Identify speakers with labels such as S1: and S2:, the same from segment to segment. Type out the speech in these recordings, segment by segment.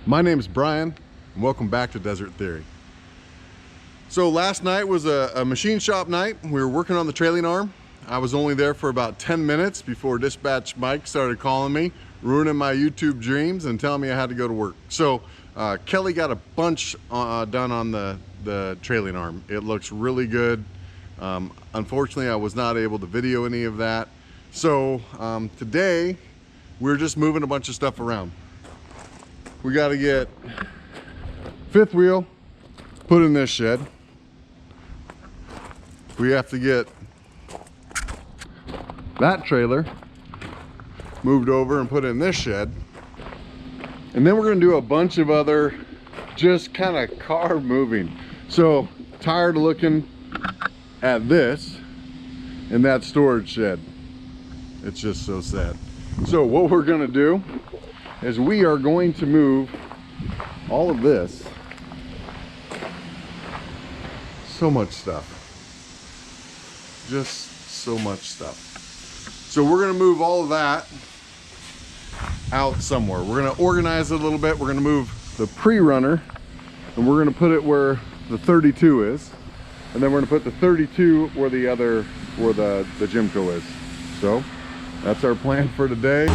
S1: My name is Brian, and welcome back to Desert Theory. So last night was a machine shop night. We were working on the trailing arm. I was only there for about 10 minutes before Dispatch Mike started calling me, ruining my YouTube dreams and telling me I had to go to work. So Kelly got a bunch done on the trailing arm. It looks really good. Unfortunately, I was not able to video any of that. So today, we're just moving a bunch of stuff around. We got to get fifth wheel put in this shed. We have to get that trailer moved over and put in this shed. And then we're going to do a bunch of other just kind of car moving. So tired of looking at this in that storage shed. It's just so sad. So what we're going to do is we are going to move all of this. So much stuff. Just so much stuff. So we're going to move all of that out somewhere. We're going to organize it a little bit. We're going to move the pre-runner and we're going to put it where the 32 is. And then we're going to put the 32 where the Jimco is. So that's our plan for today.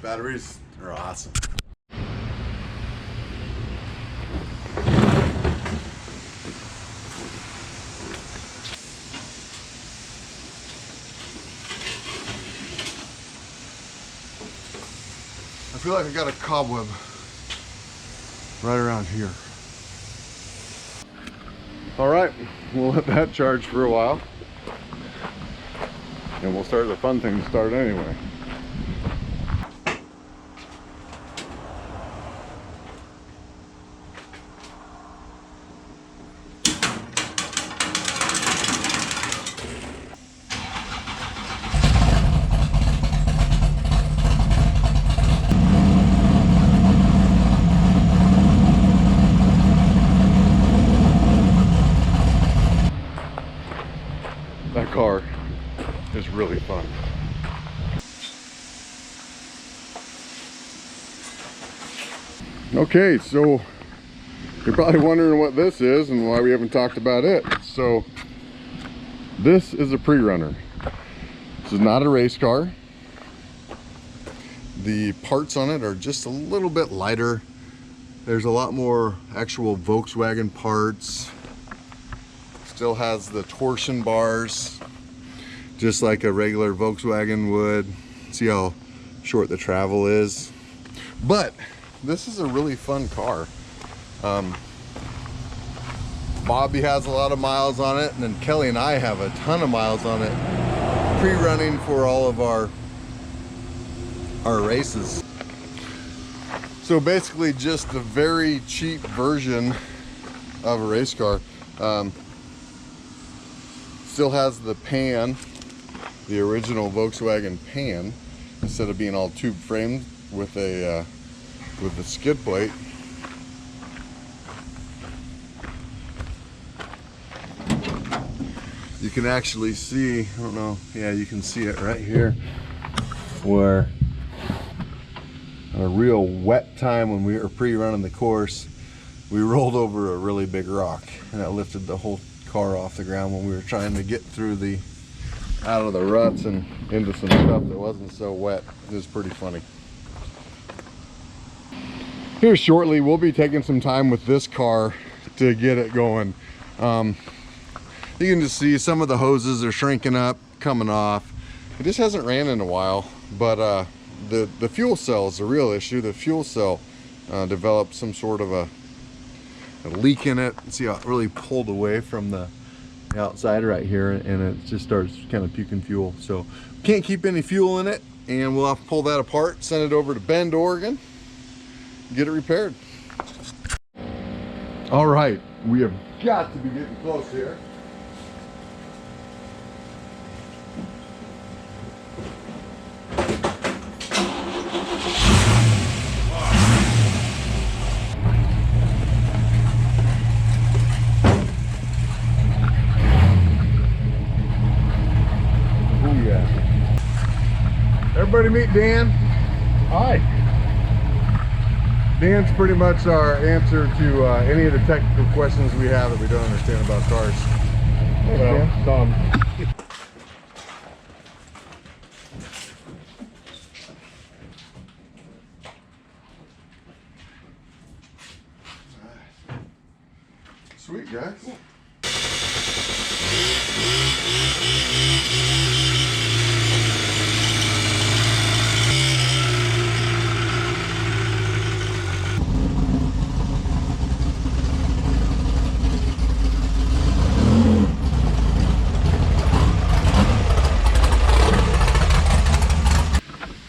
S1: Batteries are awesome. I feel like I got a cobweb right around here. All right, we'll let that charge for a while. And we'll start the fun thing to start anyway. That car is really fun. Okay, so you're probably wondering what this is and why we haven't talked about it. So this is a pre-runner. This is not a race car. The parts on it are just a little bit lighter. There's a lot more actual Volkswagen parts. Still has the torsion bars, just like a regular Volkswagen would. See how short the travel is. But this is a really fun car. Bobby has a lot of miles on it, and then Kelly and I have a ton of miles on it, pre-running for all of our races. So basically just a very cheap version of a race car. Still has the pan, the original Volkswagen pan, instead of being all tube framed with the skid plate. You can actually see, I don't know, yeah, you can see it right here, where on a real wet time when we were pre-running the course, we rolled over a really big rock and it lifted the whole car off the ground when we were trying to get through out of the ruts and into some stuff that wasn't so wet. It was pretty funny. Here shortly we'll be taking some time with this car to get it going. You can just see some of the hoses are shrinking up, coming off. It just hasn't ran in a while, but the fuel cell is the real issue. The fuel cell developed some sort of a leak in it. See how it really pulled away from the outside right here, and it just starts kind of puking fuel. So can't keep any fuel in it, and we'll have to pull that apart, send it over to Bend, Oregon, get it repaired. All right, we have got to be getting close here. yeah. Everybody meet Dan.
S2: Hi.
S1: Dan's pretty much our answer to any of the technical questions we have that we don't understand about cars. Thanks, Dan.
S2: Tom.
S1: Sweet, guys.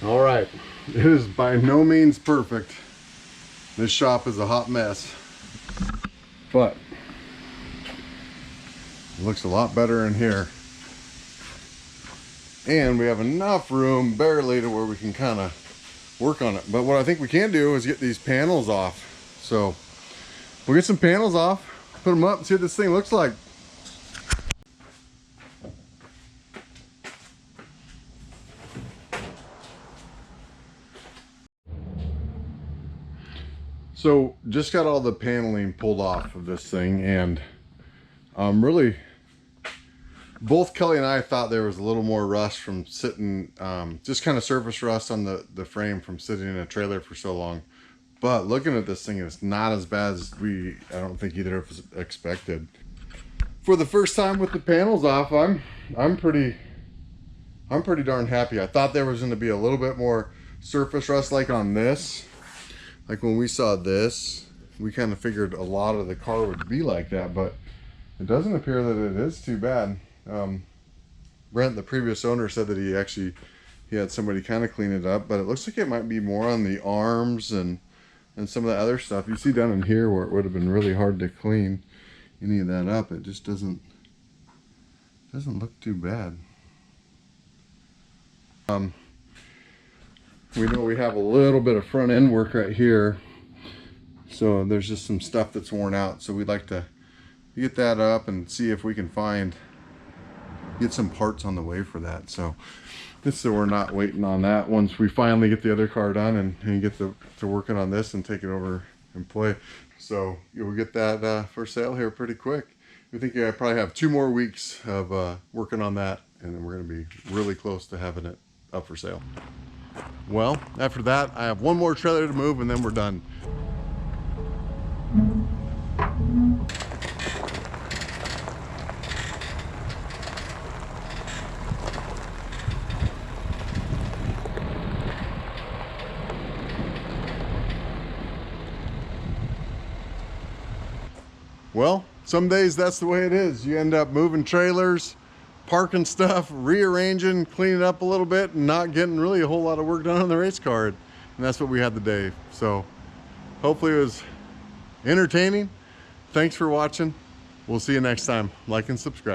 S1: All right, it is by no means perfect. This shop is a hot mess, but it looks a lot better in here. And we have enough room barely to where we can kind of work on it. But what I think we can do is get these panels off. So we'll get some panels off, put them up and see what this thing looks like. So just got all the paneling pulled off of this thing, and really both Kelly and I thought there was a little more rust from sitting, just kind of surface rust on the frame from sitting in a trailer for so long. But looking at this thing, it's not as bad as I don't think either of us expected. For the first time with the panels off, I'm pretty darn happy. I thought there was going to be a little bit more surface rust like on this. Like when we saw this, we kind of figured a lot of the car would be like that, but it doesn't appear that it is too bad. Brent, the previous owner, said that he had somebody kind of clean it up, but it looks like it might be more on the arms and some of the other stuff. You see down in here where it would have been really hard to clean any of that up. It just doesn't look too bad. We know we have a little bit of front end work right here, so there's just some stuff that's worn out, so we'd like to get that up and see if we can get some parts on the way for that. So we're not waiting on that once we finally get the other car done and get to working on this and take it over and play. So you'll get that for sale here pretty quick. We think I probably have 2 more weeks of working on that, and then we're going to be really close to having it up for sale. Well, after that, I have 1 more trailer to move and then we're done. Well, some days that's the way it is. You end up moving trailers, parking stuff, rearranging, cleaning up a little bit, and not getting really a whole lot of work done on the race car. And that's what we had today. So hopefully it was entertaining. Thanks for watching. We'll see you next time. Like and subscribe.